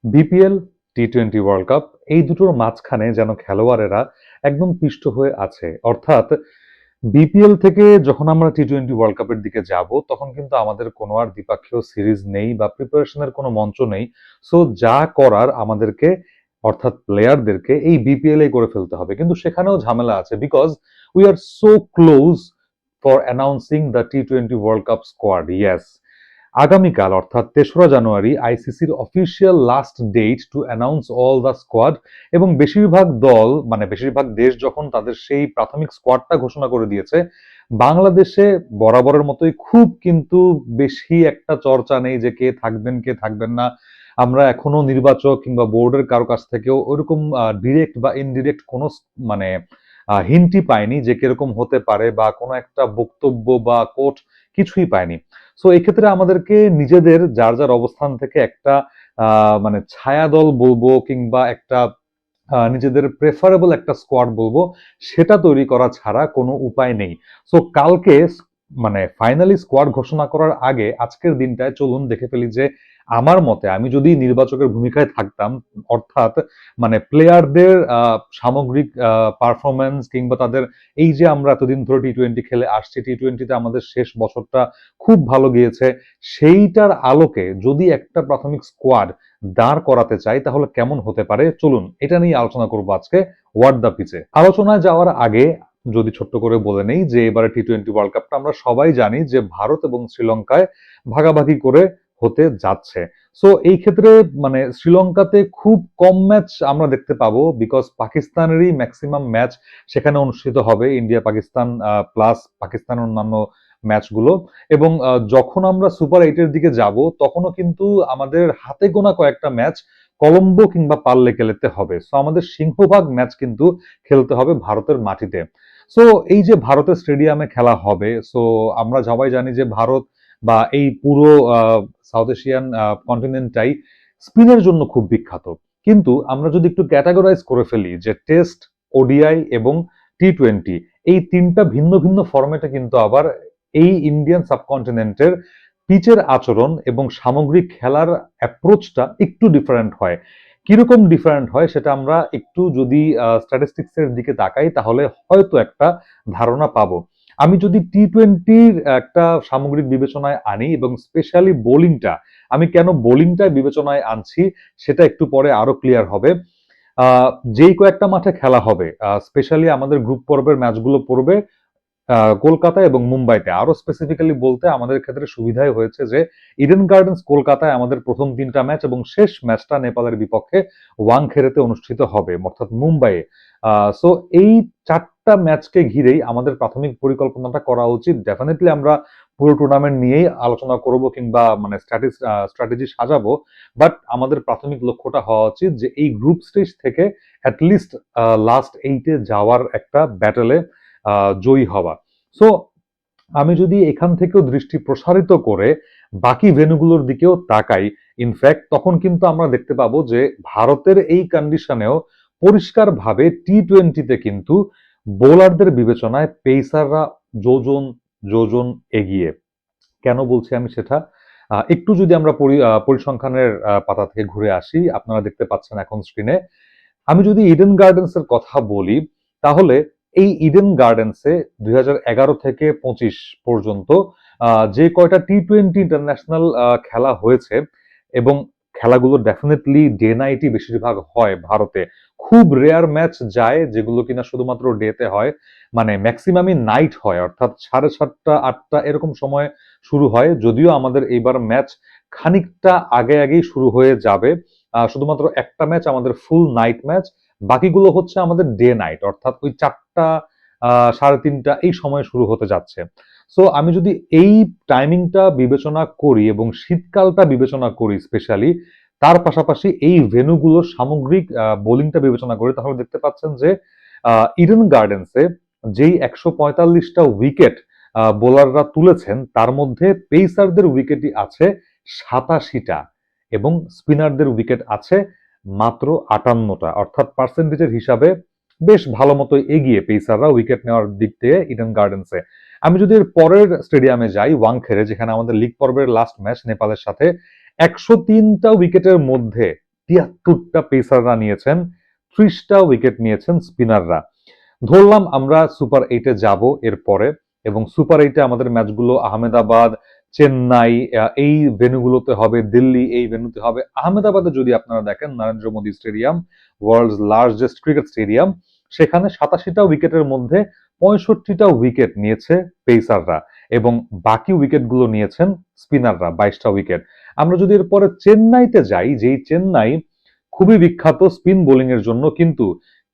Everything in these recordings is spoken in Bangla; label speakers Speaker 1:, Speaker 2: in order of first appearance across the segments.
Speaker 1: বিপিএল, টি-টোয়েন্টি ওয়ার্ল্ড কাপ এই দুটোর মাঝখানে যেন খেলোয়াড়েরা একদম পিষ্ট হয়ে আছে। অর্থাৎ বিপিএল থেকে যখন আমরা টি-টোয়েন্টি ওয়ার্ল্ড কাপের দিকে যাব তখন কিন্তু আমাদের কোনো আর দ্বিপাক্ষিক সিরিজ নেই বা প্রিপারেশনের কোনো মঞ্চ নেই। সো যা করার আমাদেরকে অর্থাৎ প্লেয়ারদেরকে এই বিপিএল এ করে ফেলতে হবে। কিন্তু সেখানেও ঝামেলা আছে because we are so close for announcing the T twenty world cup squad. Yes, আগামীকাল অর্থাৎ ৩রা জানুয়ারি আইসিসির official last date to announce all the squad এবং বেশিরভাগ দল মানে বেশিরভাগ দেশ যখন তাদের সেই প্রাথমিক স্কোয়াডটা ঘোষণা করে দিয়েছে, বাংলাদেশে বরাবরের মতোই খুব কিন্তু বেশি একটা চর্চা নেই যে কে থাকবেন কে থাকবেন না। আমরা এখনো নির্বাচক কিংবা বোর্ডের কারো কাছ থেকেও ওইরকম ডিরেক্ট বা ইনডিরেক্ট কোনো মানে হিন্টই পাইনি যে কিরকম হতে পারে বা কোনো একটা বক্তব্য বা কোট কিছুই পাইনি। সো এক্ষেত্রে আমাদেরকে নিজেদের যার যার অবস্থান থেকে একটা মানে ছায়া দল বলবো কিংবা একটা নিজেদের প্রেফারেবল একটা স্কোয়াড বলবো সেটা তৈরি করা ছাড়া কোনো উপায় নেই। সো কালকে মানে ফাইনালি স্কোয়াড ঘোষণা করার আগে আজকের দিনটায় চলুন দেখে ফেলি যে আমার মতে আমি যদি নির্বাচকের ভূমিকায় থাকতাম, অর্থাৎ মানে প্লেয়ারদের সামগ্রিক পারফরমেন্স কিংবা তাদের এই যে আমরা এতদিন ধরে টি-টোয়েন্টি খেলে আসছি, টি-টোয়েন্টিতে আমাদের শেষ বছরটা খুব ভালো গিয়েছে, সেইটার আলোকে যদি একটা প্রাথমিক স্কোয়াড দাঁড় করাতে চাই তাহলে কেমন হতে পারে চলুন এটা নিয়ে আলোচনা করবো আজকে ওয়ার্ড দ্য পিচে। আলোচনায় যাওয়ার আগে যদি ছোট্ট করে বলে নেই যে এবারে টি-টোয়েন্টি ওয়ার্ল্ড কাপটা আমরা সবাই জানি যে ভারত এবং শ্রীলঙ্কায় ভাগাভাগি করে হতে যাচ্ছে। সো এই ক্ষেত্রে মানে শ্রীলঙ্কাতে খুব কম ম্যাচ আমরা দেখতে পাবো বিকজ পাকিস্তানেরই ম্যাক্সিমাম ম্যাচ সেখানে অনুষ্ঠিত হবে, ইন্ডিয়া পাকিস্তান প্লাস পাকিস্তানের অন্যান্য ম্যাচগুলো। এবং যখন আমরা সুপার এইটের দিকে যাব তখনও কিন্তু আমাদের হাতে গোনা কয়েকটা ম্যাচ কলম্বো কিংবা পাল্লে খেলতে হবে। সো আমাদের সিংহভাগ ম্যাচ কিন্তু খেলতে হবে ভারতের মাটিতে। সো এই যে ভারতের স্টেডিয়ামে খেলা হবে, সো আমরা সবাই জানি যে ভারত বা এই পুরো সাউথ এশিয়ান কন্টিনেন্টটাই স্পিনের জন্য খুব বিখ্যাত। কিন্তু আমরা যদি একটু ক্যাটাগরাইজ করে ফেলি যে টেস্ট, ওডিআই এবং টি-টোয়েন্টি এই তিনটা ভিন্ন ভিন্ন ফরম্যাটে কিন্তু আবার এই ইন্ডিয়ান সাবকন্টিনেন্টের পিচের আচরণ এবং সামগ্রিক খেলার অ্যাপ্রোচটা একটু ডিফারেন্ট হয়। কিরকম ডিফারেন্ট হয় সেটা আমরা একটু যদি স্ট্যাটিস্টিক্সের দিকে তাকাই তাহলে হয়তো একটা ধারণা পাবো। আমি যদি টি-টোয়েন্টির একটা সামগ্রিক বিবেচনায় আনি এবং স্পেশালি বোলিংটা, আমি কেন বোলিংটা বিবেচনায় আনছি সেটা একটু পরে আরো ক্লিয়ার হবে। যেই কয়েকটা মাঠে খেলা হবে, স্পেশালি আমাদের গ্রুপ পর্বের ম্যাচগুলো পড়বে কলকাতা এবং মুম্বাইতে। আরো স্পেসিফিক্যালি বলতে আমাদের ক্ষেত্রে সুবিধাই হয়েছে যে ইডেন গার্ডেন্স কলকাতায় আমাদের প্রথম 3টা ম্যাচ এবং শেষ ম্যাচটা নেপালের বিপক্ষে ওয়াংখেড়েতে অনুষ্ঠিত হবে অর্থাৎ মুম্বাইয়ে। সো এই 4টা ম্যাচকে ঘিরেই আমাদের প্রাথমিক পরিকল্পনাটা করা উচিত। ডেফিনেটলি আমরা পুরো টুর্নামেন্ট নিয়েই আলোচনা করব কিংবা মানে স্ট্র্যাটেজি সাজাবো, বাট আমাদের প্রাথমিক লক্ষ্যটা হওয়া উচিত যে এই গ্রুপ স্টেজ থেকে অ্যাটলিস্ট লাস্ট 8-এ যাওয়ার একটা ব্যাটেলে জয়ী হওয়া। সো আমি যদি এখান থেকেও দৃষ্টি প্রসারিত করে বাকি ভেন্যুগুলোর দিকেও তাকাই, ইনফ্যাক্ট তখন কিন্তু আমরা দেখতে পাবো যে ভারতের এই কন্ডিশনেও পরিষ্কারভাবে টি-টোয়েন্টিতে কিন্তু বোলারদের বিবেচনায় পেসাররা যোজন যোজন এগিয়ে। কেন বলছি আমি সেটা একটু যদি আমরা পরিসংখ্যানের পাতা থেকে ঘুরে আসি, আপনারা দেখতে পাচ্ছেন এখন স্ক্রিনে। আমি যদি ইডেন গার্ডেন্স এর কথা বলি তাহলে এই ইডেন গার্ডেন্সে 2011 থেকে 25 পর্যন্ত যে কয়টা টি-টোয়েন্টি ইন্টারন্যাশনাল খেলা হয়েছে এবং খেলাগুলো ডেফিনেটলি ডে নাইটই বেশিরভাগ হয় ভারতে। খুব রেয়ার ম্যাচ যায় যেগুলো কিনা শুধুমাত্র ডেতে হয়, মানে ম্যাক্সিমামই নাইট হয় অর্থাৎ 7:30 8টা এরকম সময় শুরু হয়। যদিও আমাদের এইবার ম্যাচ খানিকটা আগে আগেই শুরু হয়ে যাবে, শুধুমাত্র একটা ম্যাচ আমাদের ফুল নাইট ম্যাচ, বাকিগুলো হচ্ছে আমাদের ডে নাইট অর্থাৎ ওই 4টা 3:30 এই সময় শুরু হতে যাচ্ছে। সো আমি যদি এই টাইমিংটা বিবেচনা করি এবং শীতকালটা বিবেচনা করি স্পেশালি, তার পাশাপাশি এই ভেন্যুগুলোর সামগ্রিক বোলিংটা বিবেচনা করি তাহলে দেখতে পাচ্ছেন যে ইডেন গার্ডেন্সে যেই 145টা উইকেট বোলাররা তুলেছেন তার মধ্যে পেসারদের উইকেটই আছে 87টা এবং স্পিনারদের উইকেট আছে মাত্র 58টা, অর্থাৎ পার্সেন্টেজের হিসাবে বেশ ভালো মতো এগিয়ে পেসাররা উইকেট নেওয়ার দিক থেকে ইডেন গার্ডেন্সে। আমি যদি এর পরের স্টেডিয়ামে যাই ওয়াংখেড়ে, যেখানে আমাদের লিগ পর্বের লাস্ট ম্যাচ নেপালের সাথে, 103টা উইকেটের মধ্যে 73টা পেসাররা নিয়েছেন, 30টা উইকেট নিয়েছেন স্পিনাররা। ধরলাম আমরা সুপার 8-এ যাব এরপরে, এবং সুপার 8-এ আমাদের ম্যাচগুলো আহমেদাবাদ, চেন্নাই এই ভেন্যুগুলোতে হবে, দিল্লি এই ভেন্যুতে হবে। আহমেদাবাদে যদি আপনারা দেখেন Narendra Modi stadium, worlds largest cricket stadium, সেখানে 87টা উইকেটের মধ্যে 65টা উইকেট নিয়েছে পেসাররা এবং বাকি উইকেটগুলো নিয়েছেন স্পিনাররা, 22টা উইকেট। আমরা যদি এরপরে চেন্নাইতে যাই, যেই চেন্নাই খুবই বিখ্যাত স্পিন বোলিং এর জন্য, কিন্তু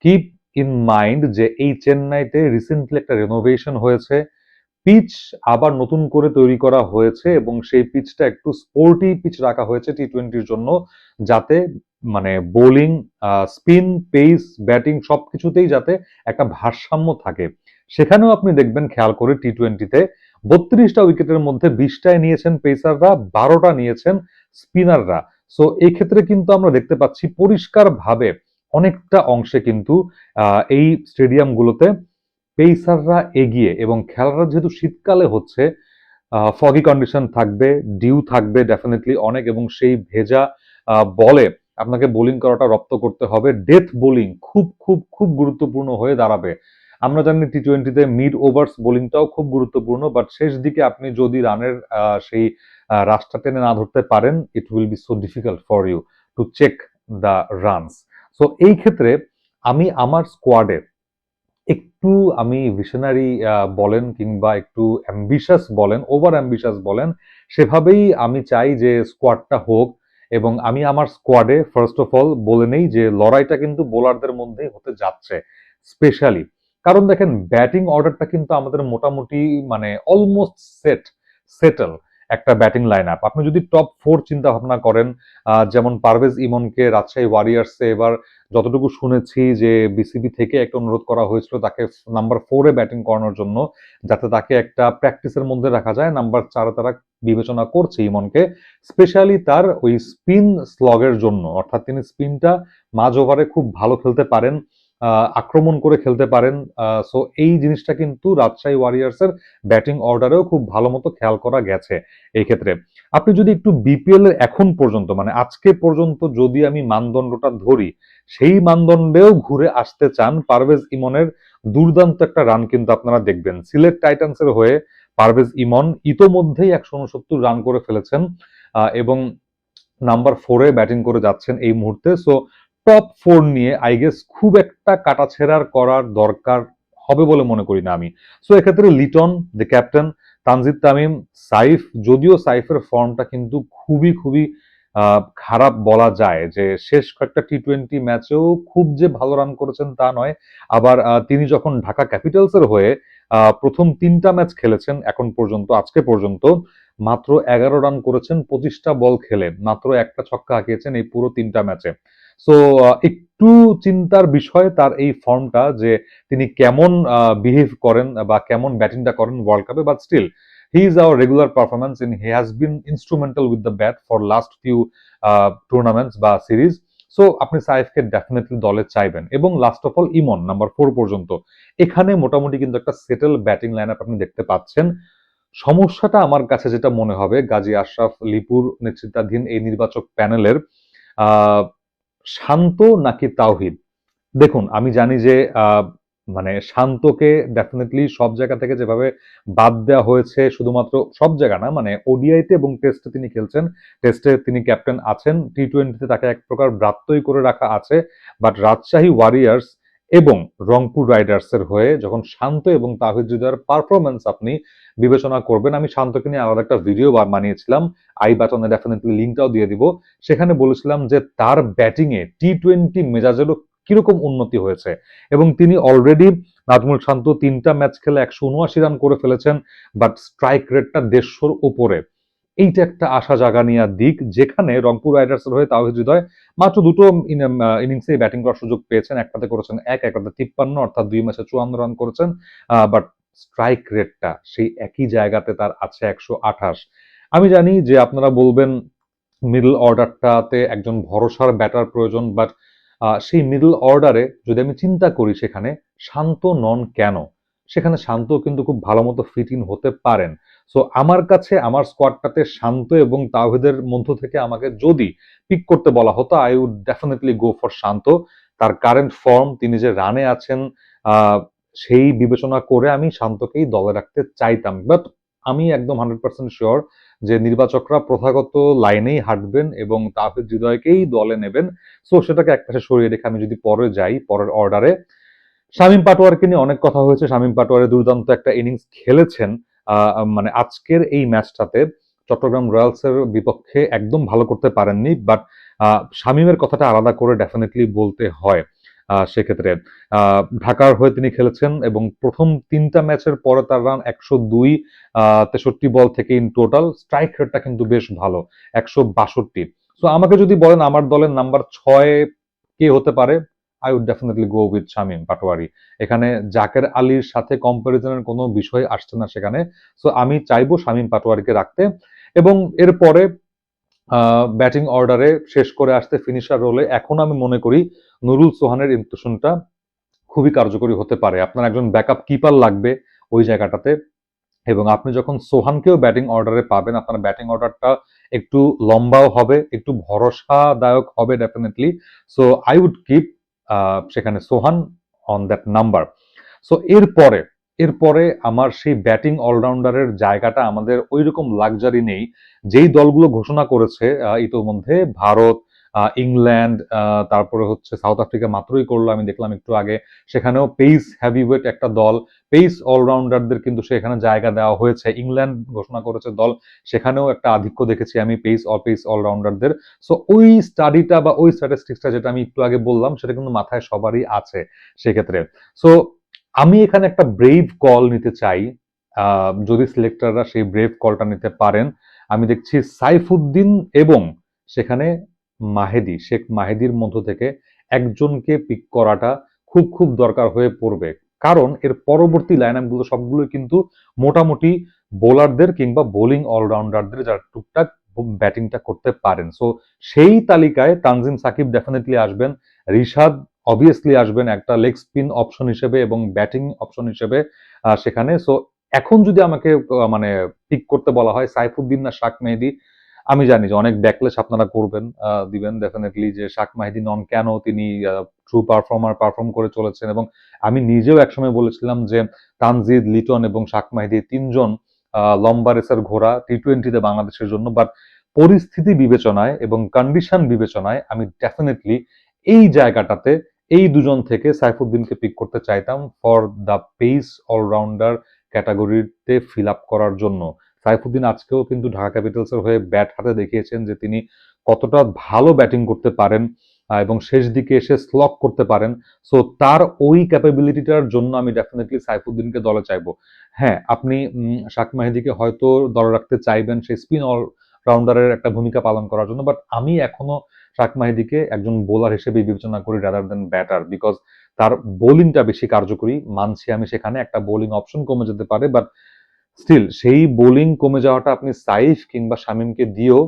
Speaker 1: কিপ ইন মাইন্ড যে এই চেন্নাইতে রিসেন্টলি একটা রেনোভেশন হয়েছে, পিচ আবার নতুন করে তৈরি করা হয়েছে এবং সেই পিচটা একটু স্পোর্টি পিচ রাখা হয়েছে টি-20-র জন্য, যাতে মানে বোলিং, স্পিন, পেস, ব্যাটিং সবকিছুতেই যাতে একটা ভারসাম্য থাকে। সেখানেও আপনি দেখবেন খেয়াল করে টি-20-তে 32টা উইকেটের মধ্যে 20টায় নিয়েছেন পেসাররা, 12টা নিয়েছেন স্পিনাররা। সো এই ক্ষেত্রে কিন্তু আমরা দেখতে পাচ্ছি পরিষ্কারভাবে অনেকটা অংশে কিন্তু এই স্টেডিয়ামগুলোতে পেসাররা এগিয়ে, এবং খেলাটা যেহেতু শীতকালে হচ্ছে, ফগি কন্ডিশন থাকবে, ডিউ থাকবে ডেফিনেটলি অনেক, এবং সেই ভেজা বলে আপনাকে বোলিং করাটা রপ্ত করতে হবে। ডেথ বোলিং খুব খুব খুব গুরুত্বপূর্ণ হয়ে দাঁড়াবে। আমরা জানি টি-20-তে মিড ওভার্স বোলিংটাও খুব গুরুত্বপূর্ণ, বাট শেষ দিকে আপনি যদি রানের সেই রাশটা টেনে না ধরতে পারেন, it will be so difficult for you to check the runs. So এই ক্ষেত্রে আমি আমার স্কোয়াডে একটু, আমি ভিশনারি বলেন কিংবা একটু অ্যাম্বিশাস বলেন, ওভার অ্যাম্বিশাস বলেন, সেভাবেই আমি চাই যে স্কোয়াডটা হোক। এবং আমি আমার স্কোয়াডে ফার্স্ট অফ অল বলে নেই যে লড়াইটা কিন্তু বোলারদের মধ্যেই হতে যাচ্ছে স্পেশালি। কারণ দেখেন ব্যাটিং অর্ডারটা কিন্তু আমাদের মোটামুটি মানে অলমোস্ট সেটেল একটা ব্যাটিং লাইন আপ। আপনি যদি টপ 4 চিন্তা ভাবনা করেন, যেমন পারভেজ ইমনকে রাজশাহী ওয়ারিয়ার্সে এবার যতটুকু শুনেছি যে বিসিবি থেকে একটা অনুরোধ করা হয়েছিল তাকে নাম্বার 4-এ ব্যাটিং করানোর জন্য, যাতে তাকে একটা প্র্যাকটিসের মধ্যে রাখা যায়। নাম্বার 4-এ তারা বিবেচনা করছে ইমনকে, স্পেশালি তার ওই স্পিন স্লগের জন্য, অর্থাৎ তিনি স্পিনটা মাঝ ওভারে খুব ভালো খেলতে পারেন, আক্রমণ করে খেলতে পারেন। সো এই জিনিসটা কিন্তু রাজশাহী ওয়ারিয়ার্সের ব্যাটিং অর্ডারেও খুব ভালো মতো খেয়াল করা গেছে। এই ক্ষেত্রে আপনি যদি একটু বিপিএল এর এখন পর্যন্ত মানে আজকে পর্যন্ত যদি আমি মানদণ্ডটা ধরি, সেই মানদণ্ডেও ঘুরে আসতে চান, পারভেজ ইমনের দুর্দান্ত একটা রান কিন্তু আপনারা দেখবেন। সিলেট টাইটান্সের হয়ে পারভেজ ইমন ইতোমধ্যেই 169 রান করে ফেলেছেন এবং নাম্বার 4-এ ব্যাটিং করে যাচ্ছেন এই মুহূর্তে। সো টপ 4 নিয়ে আই গেস খুব একটা কাটাছেড়ার করার দরকার হবে বলে মনে করি না আমি। সো এক্ষেত্রে লিটন দ্য ক্যাপ্টেন, তানজিদ তামিম, সাইফ, যদিও সাইফের ফর্মটা কিন্তু খুবই খুবই খারাপ বলা যায়, যে শেষ কয়েকটা টি-20 ম্যাচেও খুব যে ভালো রান করেছেন তা নয়। আবার তিনি যখন ঢাকা ক্যাপিটালসের হয়ে প্রথম 3টা ম্যাচ খেলেছেন এখন পর্যন্ত, আজকে পর্যন্ত মাত্র 11 রান করেছেন 25টা বল খেলে, মাত্র একটা ছক্কা হাঁকিয়েছেন এই পুরো 3টা ম্যাচে। সো একটু চিন্তার বিষয় তার এই ফর্মটা, যে তিনি কেমন বিহেভ করেন বা কেমন ব্যাটিংটা করেন ওয়ার্ল্ড কাপে, but still he is our regular performance in he has been instrumental with the bat for last few tournaments বা সিরিজ। সো আপনি সাইফকে ডেফিনেটলি দলে চাইবেন। এবং last of all Emon number 4 পর্যন্ত, এখানে মোটামুটি কিন্তু একটা সেটেল ব্যাটিং লাইন আপ আপনি দেখতে পাচ্ছেন। সমস্যাটা আমার কাছে যেটা মনে হবে, গাজী আশরাফ লিপুর নেতৃত্বাধীন এই নির্বাচক প্যানেলের আহ শান্ত নাকি তাওহিদ। দেখুন আমি জানি যে মানে শান্তকে ডেফিনেটলি সব জায়গা থেকে যেভাবে বাদ দেওয়া হয়েছে, শুধুমাত্র সব জায়গা না, মানে ওডিআইতে এবং টেস্টে তিনি খেলছেন, টেস্টে তিনি ক্যাপ্টেন আছেন, টি-20-তে তাকে এক প্রকার ব্রাত্যই করে রাখা আছে। বাট রাজশাহী ওয়ারিয়ার্স এবং রংপুর রাইডার্সের হয়ে যখন শান্ত এবং তাহিদ হৃদয়ের পারফরমেন্স আপনি বিবেচনা করবেন, আমি শান্তকে নিয়ে আলাদা একটা ভিডিও বানিয়েছিলাম, আই বাটনে ডেফিনেটলি লিঙ্কটাও দিয়ে দিব। সেখানে বলেছিলাম যে তার ব্যাটিংয়ে টি-20 মেজাজেরও কিরকম উন্নতি হয়েছে, এবং তিনি অলরেডি, নাজমুল শান্ত 3টা ম্যাচ খেলে 179 রান করে ফেলেছেন, বাট স্ট্রাইক রেটটা 150-র উপরে। এইটা একটা আশা জাগানিয়া দিক, যেখানে রংপুর রাইডার্সের হয়ে তাওহিদ হৃদয় মাত্র 2টো ইনিংসে ব্যাটিং করার সুযোগ পেয়েছেন, একটাতে করেছেন একটাতে 53, অর্থাৎ 2 ম্যাচে 54 রান করেছেন, বাট স্ট্রাইক রেটটা সেই একই জায়গাতে তার আছে 128। আমি জানি যে আপনারা বলবেন মিডল অর্ডারটাতে একজন ভরসার ব্যাটার প্রয়োজন, বাট সেই মিডল অর্ডারে যদি আমি চিন্তা করি সেখানে শান্ত নন কেন, সেখানে শান্ত কিন্তু খুব ভালো মতো ফিট ইন হতে পারেন। সো আমার কাছে আমার স্কোয়াডটাতে শান্ত এবং তাওহিদের মধ্য থেকে আমাকে যদি পিক করতে বলা হতো, I would definitely go for Shanto. তার কারেন্ট ফর্ম, তিনি যে রানে আছেন, আহ, সেই বিবেচনা করে আমি শান্তকেই দলে রাখতে চাইতাম। বাট আমি একদম 100% শিওর যে নির্বাচকরা প্রথাগত লাইনেই হাঁটবেন এবং তাহিদ হৃদয়কেই দলে নেবেন। সো সেটাকে একপাশে সরিয়ে রেখে আমি যদি পরে যাই পরের অর্ডারে, শামীম পাটোয়ারকে নিয়ে অনেক কথা হয়েছে। শামীম পাটোয়ারি দুর্দান্ত একটা ইনিংস খেলেছেন। মানে আজকের এই ম্যাচটাতে চট্টগ্রাম রয়্যালসের বিপক্ষে একদম ভালো করতে পারেননি, বাট শামীমের কথাটা আলাদা করে ডেফিনেটলি বলতে হয়। সেক্ষেত্রে ঢাকার হয়ে তিনি খেলেছেন এবং প্রথম 3টা ম্যাচের পরে তার রান 102, 63 বল থেকে ইন টোটাল। স্ট্রাইক রেটটা কিন্তু বেশ ভালো, 162। সো আমাকে যদি বলেন আমার দলের নাম্বার 6 কে হতে পারে, I would definitely go with Shamim Patwari. এখানে জাকের আলীর সাথে কম্পারিজনের কোনো বিষয় আসছে না সেখানে। সো আমি চাইবো শামীম পাটোয়ারিকে রাখতে। এবং এরপরে ব্যাটিং অর্ডারে শেষ করে আসতে ফিনিশার রোলে এখন আমি মনে করি নুরুল সোহানের ইনক্লুশনটা খুবই কার্যকরী হতে পারে। আপনার একজন ব্যাকআপ কিপার লাগবে ওই জায়গাটাতে, এবং আপনি যখন সোহানকেও ব্যাটিং অর্ডারে পাবেন, আপনার ব্যাটিং অর্ডারটা একটু লম্বাও হবে, একটু ভরসাদায়ক হবে definitely. So I would keep সেখানে Sohan on that number. So এরপরে এরপরে আমার সেই ব্যাটিং অলরাউন্ডারের জায়গাটা আমাদের ওই রকম লাক্সারি নেই। যেই দলগুলো ঘোষণা করেছে ইতোমধ্যে, ভারত, ইংল্যান্ড, তারপরে হচ্ছে সাউথ আফ্রিকা মাত্রই করলো আমি দেখলাম একটু আগে, সেখানেও পেস হ্যাভিওয়েট একটা দল, পেস অলরাউন্ডারদের কিন্তু সেখানে জায়গা দেওয়া হয়েছে। ইংল্যান্ড ঘোষণা করেছে দল, সেখানেও একটা আধিক্য দেখেছি আমি পেস অলরাউন্ডারদের। সো ওই স্টাডিটা বা ওই স্ট্যাটিস্টিক্সটা যেটা আমি একটু আগে বললাম সেটা কিন্তু মাথায় সবারই আছে সেক্ষেত্রে। সো আমি এখানে একটা ব্রেভ কল নিতে চাই, যদি সিলেক্টররা সেই ব্রেভ কলটা নিতে পারেন। আমি দেখছি সাইফুদ্দিন এবং সেখানে মাহেদী, শেখ মাহেদীর মধ্য থেকে একজনকে পিক করাটা খুব খুব দরকার হয়ে পড়বে। কারণ এর পরবর্তী লাইন আপগুলো সবগুলোই কিন্তু মোটামুটি বোলারদের কিংবা বোলিং অলরাউন্ডারদের যারা টুকটাক ব্যাটিংটা করতে পারেন। সো সেই তালিকায় তানজিম সাকিব ডেফিনেটলি আসবেন, রিশাদ অবভিয়াসলি আসবেন একটা লেগ স্পিন অপশন হিসেবে এবং ব্যাটিং অপশন হিসেবে সেখানে। সো এখন যদি আমাকে মানে পিক করতে বলা হয় সাইফুদ্দিন না শাক মেহেদী, আমি জানি যে অনেক ব্যাকলেশ আপনারা করবেন, দিবেন ডেফিনেটলি যে শাক মাহিদি নন, কেন তিনি ট্রু পারফর্ম করে চলেছেন। এবং আমি নিজেও একসময় বলেছিলাম যে তানজিদ, লিটন এবং শাক মাহিদি তিনজন লম্বা রেসের ঘোড়া টি-20-তে বাংলাদেশের জন্য। বাট পরিস্থিতি বিবেচনায় এবং কন্ডিশন বিবেচনায় আমি ডেফিনেটলি এই জায়গাটাতে এই দুজন থেকে সাইফুদ্দিনকে পিক করতে চাইতাম ফর দ্য পেস অলরাউন্ডার ক্যাটাগরিতে ফিল আপ করার জন্য। সাইফুদ্দিন আজকেও কিন্তু ঢাকা ক্যাপিটালসের হয়ে ব্যাট হাতে দেখিয়েছেন যে তিনি কতটা ভালো ব্যাটিং করতে পারেন এবং শেষ দিকে এসে স্লক করতে পারেন। সো তার ওই ক্যাপাবিলিটিটার জন্য আমি ডেফিনেটলি সাইফুদ্দিনকে দলে চাইবো। হ্যাঁ, আপনি শাক মাহিদিকে হয়তো দলে রাখতে চাইবেন সেই স্পিন অলরাউন্ডারের একটা ভূমিকা পালন করার জন্য, বাট আমি এখনো শাক মাহিদিকে একজন বোলার হিসেবে বিবেচনা করি রাদার দেন ব্যাটার, বিকজ তার বোলিংটা বেশি কার্যকরী। মানছি আমি সেখানে একটা বোলিং অপশন কমে যেতে পারে, বাট স্টিল সেই বোলিং কমে যাওয়াটা আপনি সাইফ কিংবা শামীমকে দিয়েও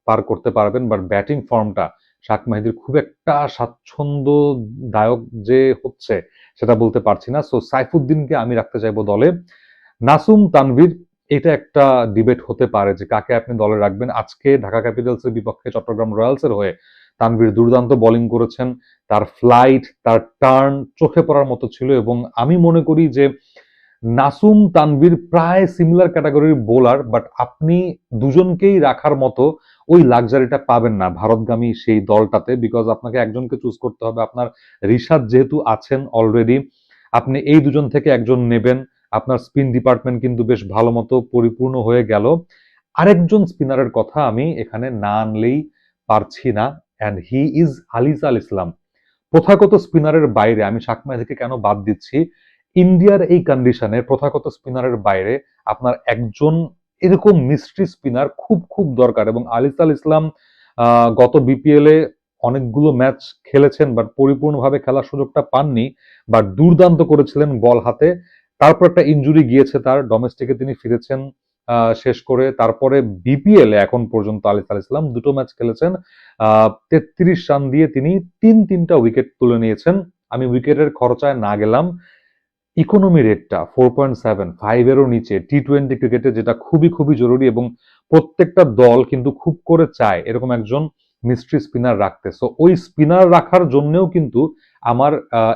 Speaker 1: পার করতে পারবেন। বাট ব্যাটিং ফর্মটা শাক মাহিদির খুব একটা স্বাচ্ছন্দ্যদায়ক যে হচ্ছে সেটা বলতে পারছি না। সো সাইফুদ্দিনকে আমি রাখতে চাইবো দলে। নাসুম তানভীর, এটা একটা ডিবেট হতে পারে যে কাকে আপনি দলে রাখবেন। আজকে ঢাকা ক্যাপিটালসের বিপক্ষে চট্টগ্রাম রয়্যালসের হয়ে তানভীর দুর্দান্ত বোলিং করেছেন। তার ফ্লাইট, তার টার্ন চোখে পড়ার মতো ছিল এবং আমি মনে করি যে নাসুম তানভীর প্রায় সিমিলার ক্যাটাগরির বোলার, বাট আপনি দুজনকেই রাখার মতো ওই লাক্সারিটা পাবেন না ভারতগামী সেই দলটাতে, বিকজ আপনাকে একজনকে চুজ করতে হবে। আপনার রিশাদ যেহেতু আছেন অলরেডি, আপনি এই দুজন থেকে একজন নেবেন। আপনার স্পিন ডিপার্টমেন্ট কিন্তু বেশ ভালো মতো পরিপূর্ণ হয়ে গেল। আরেকজন স্পিনারের কথা আমি এখানে না আনলেই পারছি না, অ্যান্ড হি ইজ আলিস ইসলাম। প্রথাগত স্পিনারের বাইরে আমি শাক মাহিদিকে কেন বাদ দিচ্ছি, ইন্ডিয়ার এই কন্ডিশনে প্রথাগত স্পিনারের বাইরে আপনার একজন এরকম মিস্ট্রি স্পিনার খুব খুব দরকার। এবং আলিসাল ইসলাম গত বিপিএল এ অনেকগুলো ম্যাচ খেলেছেন, বাট পরিপূর্ণভাবে খেলার সুযোগটা পাননি, বাট দুর্দান্ত করেছিলেন বল হাতে। তারপর একটা ইনজুরি গিয়েছে তার, ডোমেস্টিকে তিনি ফিরেছেন শেষ করে। তারপরে বিপিএল এ এখন পর্যন্ত আলিসাল ইসলাম 2টো ম্যাচ খেলেছেন, 33 রান দিয়ে তিনি তিনটা উইকেট তুলে নিয়েছেন। আমি উইকেটের খরচায় না গেলাম, ইকোনমি রেটটা 4.7, 5 এরও নিচে টি-20 ক্রিকেটে, যেটা খুবই খুবই জরুরি এবং প্রত্যেকটা দল কিন্তু খুব করে চায় এরকম একজন মিস্ট্রি স্পিনার রাখতে। সো ওই স্পিনার রাখার জন্যও কিন্তু আমার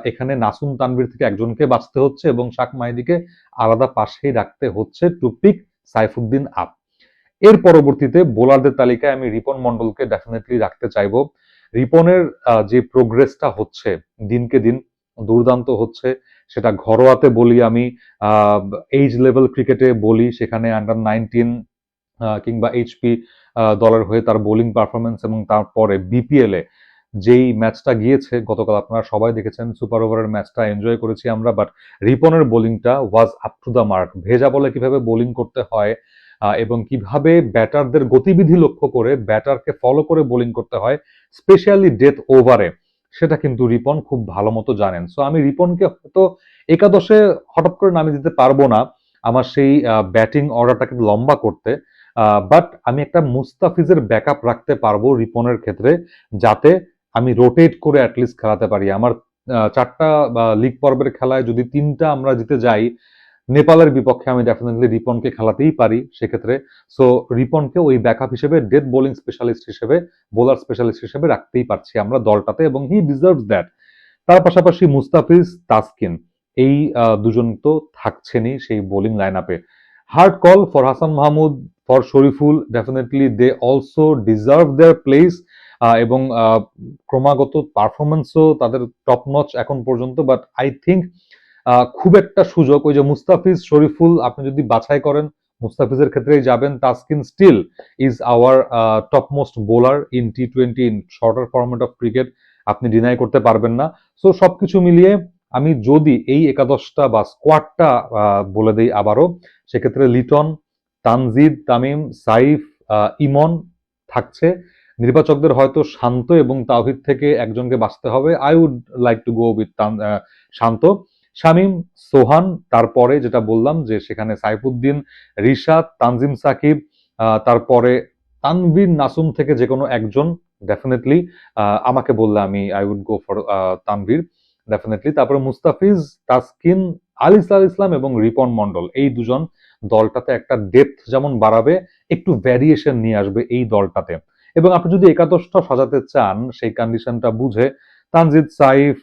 Speaker 1: এখানে নাসুম তানভীর থেকে একজনকে বাঁচতে হচ্ছে এবং শাক মাহিদিকে আলাদা পাশেই রাখতে হচ্ছে টু পিক সাইফুদ্দিন আপ। এর পরবর্তীতে বোলারদের তালিকায় আমি রিপন মন্ডলকে ডেফিনেটলি রাখতে চাইবো। রিপনের যে প্রোগ্রেসটা হচ্ছে দিনকে দিন দুর্দান্ত হচ্ছে, সেটা ঘরোয়াতে বলি আমি, এইজ লেভেল ক্রিকেটে বলি, সেখানে আন্ডার 19 কিংবা এইচপি দলের হয়ে তার বোলিং পারফরমেন্স, এবং তারপরে বিপিএল এ যেই ম্যাচটা গিয়েছে গতকাল, আপনারা সবাই দেখেছেন, সুপার ওভারের ম্যাচটা এনজয় করেছি আমরা, বাট রিপনের বোলিংটা was up to the mark. ভেজা বলে কিভাবে বোলিং করতে হয় এবং কিভাবে ব্যাটারদের গতিবিধি লক্ষ্য করে ব্যাটারকে ফলো করে বোলিং করতে হয়, স্পেশালি ডেথ ওভারে, সেটা কিন্তু রিপন খুব ভালো মতো জানেন। সো আমি রিপনকে হয়তো একাদশে হঠাৎ করে নামিয়ে দিতে পারবো না আমার সেই ব্যাটিং অর্ডারটাকে লম্বা করতে, বাট আমি একটা মুস্তাফিজের ব্যাকআপ রাখতে পারবো রিপনের ক্ষেত্রে, যাতে আমি রোটেট করে অ্যাটলিস্ট খেলাতে পারি। আমার 4টা লিগ পর্বের খেলায় যদি 3টা আমরা জিতে যাই নেপালের বিপক্ষে, আমি ডেফিনেটলি রিপনকে খেলাতেই পারি সেক্ষেত্রে। সো রিপনকে ওই ব্যাকআপ হিসেবে, ডেথ বোলিং স্পেশালিস্ট হিসেবে, বোলার স্পেশালিস্ট হিসেবে রাখতেই পারছি আমরা দলটাতে, এবং হি ডিজার্ভস দ্যাট। তার পাশাপাশি মুস্তাফিজ, তাসকিন, এই দুজন তো থাকছেনই সেই বোলিং লাইন আপে। Hard call for Hasan Mahmud, for Shoriful, definitely they also deserve their place, এবং ক্রমাগত পারফরমেন্সও তাদের টপ নচ এখন পর্যন্ত। বাট আই থিঙ্ক খুব একটা সুযোগ, ওই যে মুস্তাফিজ শরীফুল আপনি যদি বাছাই করেন, মুস্তাফিজের ক্ষেত্রেই যাবেন। Taskin still is our top most bowler in টি-20, in shorter format of cricket, আপনি ডিনাই করতে পারবেন না। সো সবকিছু মিলিয়ে আমি যদি এই একাদশটা বা স্কোয়াডটা বলে দিই আবারও, সেক্ষেত্রে লিটন, তানজিদ, তামিম, সাইফ, ইমন থাকছে। নির্বাচকদের হয়তো শান্ত এবং তাওহিদ থেকে একজনকে বাঁচতে হবে। I would like to go with Shanto, Shamim, Sohan, তারপরে যেটা বললাম যে সেখানে সাইফুদ্দিন, রিশাদ, তানজিম সাকিব, তারপরে তানভীর, নাসুম থেকে যে কোনো একজন ডেফিনেটলি আমাকে বললে আমি I would go for Tanvir definitely. তারপরে মুস্তাফিজ, তাসকিন, আল ইসলাম এবং রিপন মন্ডল, এই দুজন দলটাতে একটা ডেপথ যেমন বাড়াবে, একটু ভ্যারিয়েশন নিয়ে আসবে এই দলটাতে। এবং আপনি যদি একাদশটা সাজাতে চান সেই কন্ডিশনটা বুঝে, তানজিদ, সাইফ,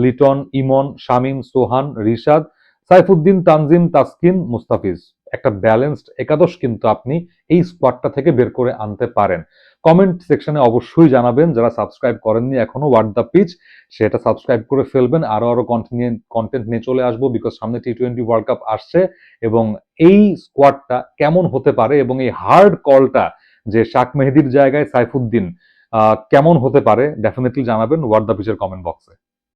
Speaker 1: লিটন, ইমন, শামীম, সোহান, রিশাদ, সাইফুদ্দিন, তানজিম, তাসকিন, মুস্তাফিজ, একটা ব্যালেন্সড একাদশ কিন্তু আপনি এই স্কোয়াডটা থেকে বের করে আনতে পারেন। কমেন্ট সেকশনে অবশ্যই জানাবেন, যারা সাবস্ক্রাইব করেননি এখনো হোয়াট দ্য পিচ, সেটা সাবস্ক্রাইব করে ফেলবেন। আরো আরো কন্টেন্ট নিয়ে চলে আসবো, বিকজ সামনে টি-20 ওয়ার্ল্ড কাপ আসছে, এবং এই স্কোয়াডটা কেমন হতে পারে এবং এই হার্ড কলটা যে শাক মেহেদির জায়গায় সাইফুদ্দিন কেমন হতে পারে, ডেফিনেটলি জানাবেন হোয়াট দ্য পিচের কমেন্ট বক্সে।